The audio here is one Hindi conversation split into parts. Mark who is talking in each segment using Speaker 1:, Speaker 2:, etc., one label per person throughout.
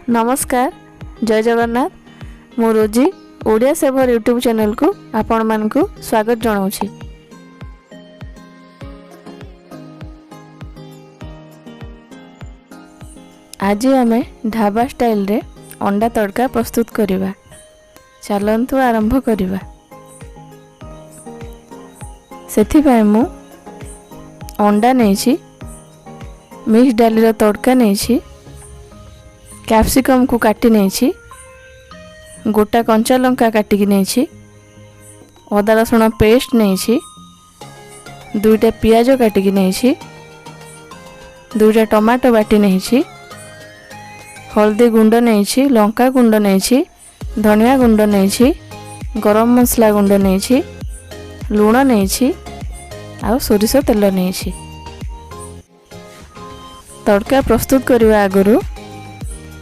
Speaker 1: नमस्कार जय जगन्नाथ मु रोजी ओडिया सेवर यूट्यूब चैनल को आपण मानकु स्वागत जनाऊँगी। आज आमे ढाबा स्टाइल रे अंडा तड़का प्रस्तुत करिबा। चलंतु आरंभ करिबा। सेथि पाए मु अंडा नेछि, मिक्स डाली रो तड़का नेछि, कैप्सिकम को काटी नेछि, गोटा कंचा लंका काटिकी नेछि, अदा रसुण पेस्ट नेछि, दुईटा पियाज काटिकी नेछि, दुईटा टमाटो बाटी नेछि, हल्दी गुंड नेछि, लंका गुंड नेछि, धनिया गुंड नेछि, गरम मसला गुंड नेछि, लूण नेछि आ सोरिष तेल नेछि। तड़का प्रस्तुत करने आगु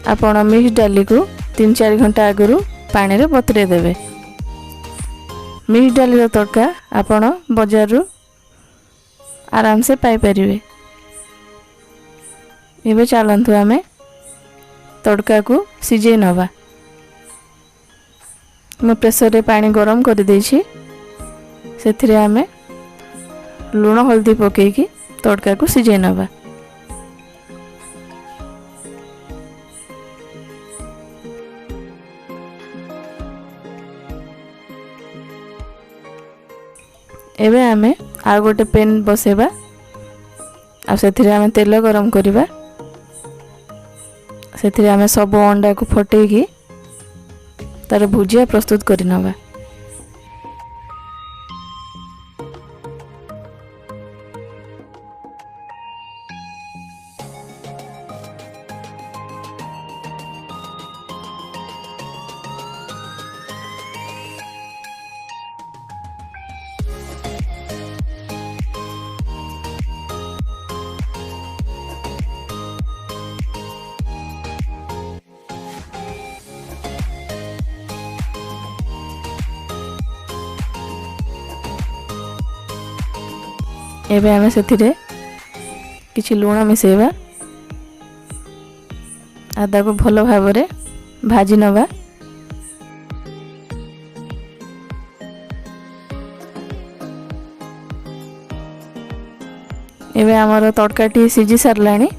Speaker 1: आपण मिक्स डाली को 3-4 घंटा आगु पानी रे बतुरे देवे। मिक्स डाली रो तड़का आपण बाजार रु आराम से पाई परिवे। एबे चलंतु आमे तड़का को सिझे नवा। मु प्रेसर रे पानी गरम कर देछि, सेथिरे आमे लूण हल्दी पकेकी तड़का को सिझे नवा। एबे आमे आ गोटे पेन बसेबा आ सेथिरे आमे तेल गरम करिबा। सेथिरे आमे सब अंडा को फटेकी तार भुजिया प्रस्तुत करि नबा। एबे आमे सेथिरे किछि लूण मिसेबा, आदा को भलो भाबरे भाजी नबा। एबे हमर तड़काटी सिझी सारलाणी।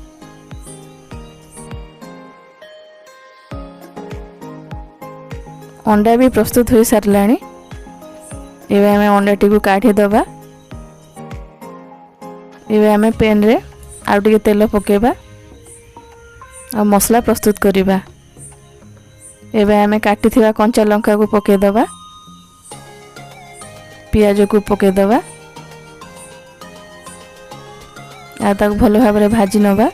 Speaker 1: अंडा भी प्रस्तुत हो सारलाणी। एबे आमे अंडाटी को काढी दबा। एबे आमे पेन रे आउ टिके तेल पकेबा आ मसला प्रस्तुत करिबा। एबे आमे काटी थिबा कंचा लंका को पके दबा, पियाज को पके दबा आ ताको भलो भाबरे भाजी नबा।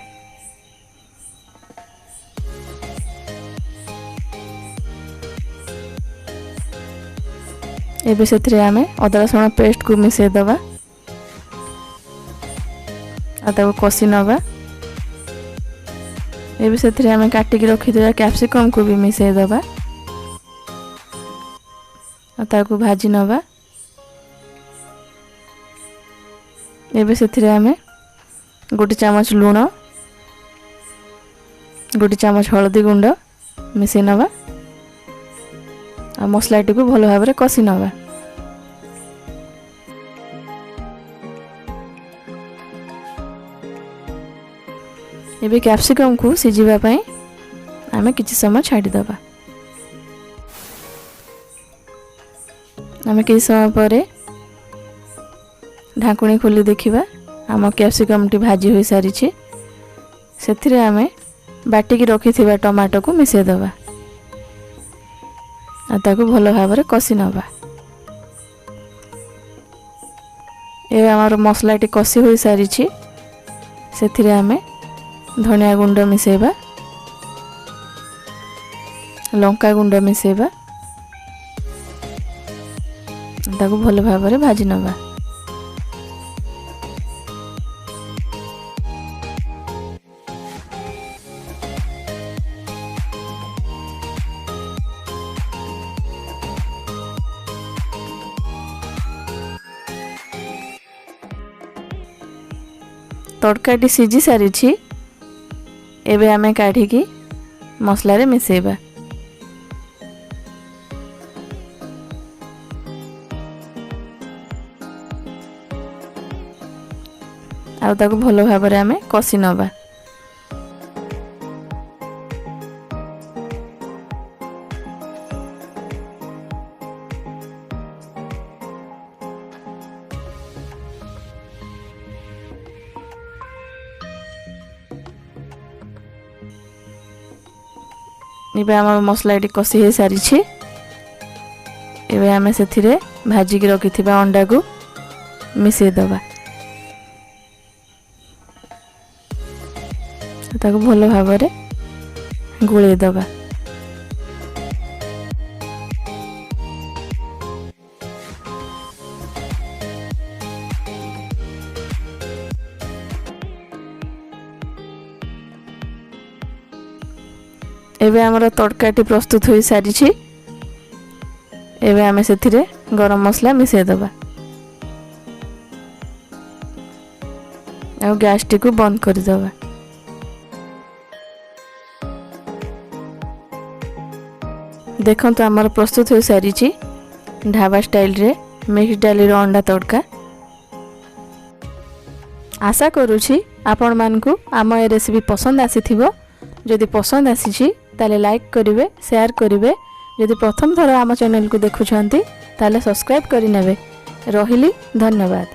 Speaker 1: एबे सेथिरे आमे अदा रसुण पेस्ट को मिसे दबा आ ताको कसी नबा। एबे सेथिरे आमे काटिकी रखिथिबा कैप्सिकम को भी मिसे दबा आ ताको भाजी नबा। एबे सेथिरे आमे गोटे चामच लूण, गोटे चामच हल्दी गुंड मिसे नबा आ मसलाटी को भलो भाबरे कसी नबा। एबे कैप्सिकम को सिझिबा पई आमे किछि समय छाडी दबा। आमे किछि समय परे ढाकुणी खोली देखिबा। आम कैप्सिकम टी भाजी होई सारी छी। सेथिरे आमे बाटी की रखिथिबा टमाटो को मिसे दबा आ ताको भलो भाबरे कसी नबा। एबे हमर मसलाटी कसी होई सारी छी। सेथिरे आमे धनिया गुंड मिसेबा, लंका गुंड मिसेबा, ताको भलो भाबरे भाजी नबा। तड़काटी सिझी सारी छी। एबे आमे काढ़ी की मसला मिसेबा। आउ ताको भलो भाबरे आमे कसी नबा। इबे हमर मसला एटी कसी हे सारी छी। एबे आमे सेथिरे भाजी के रखिथिबा अंडा को मिसे दबा। ताको भलो भाबरे गुळे दबा। एबे हमर तड़काटी प्रस्तुत हो सारी छी। एबे आमे सेथिरे गरम मसला मिसे दबा। आ गैस टी को बंद कर दबा। देखो तो आमर प्रस्तुत हो सारी छी ढाबा स्टाइल रे मिक्स डाली रो अंडा तड़का। आशा करूछी आपण मानकु आम ए रेसिपी पसंद आसीथिबो। जदि पसंद आसीछि ताले लाइक करिवे, शेयर करिवे। जदि प्रथम थर आम चैनल को देखुछंती ताले सब्सक्राइब करि नेबे। रहिली, धन्यवाद।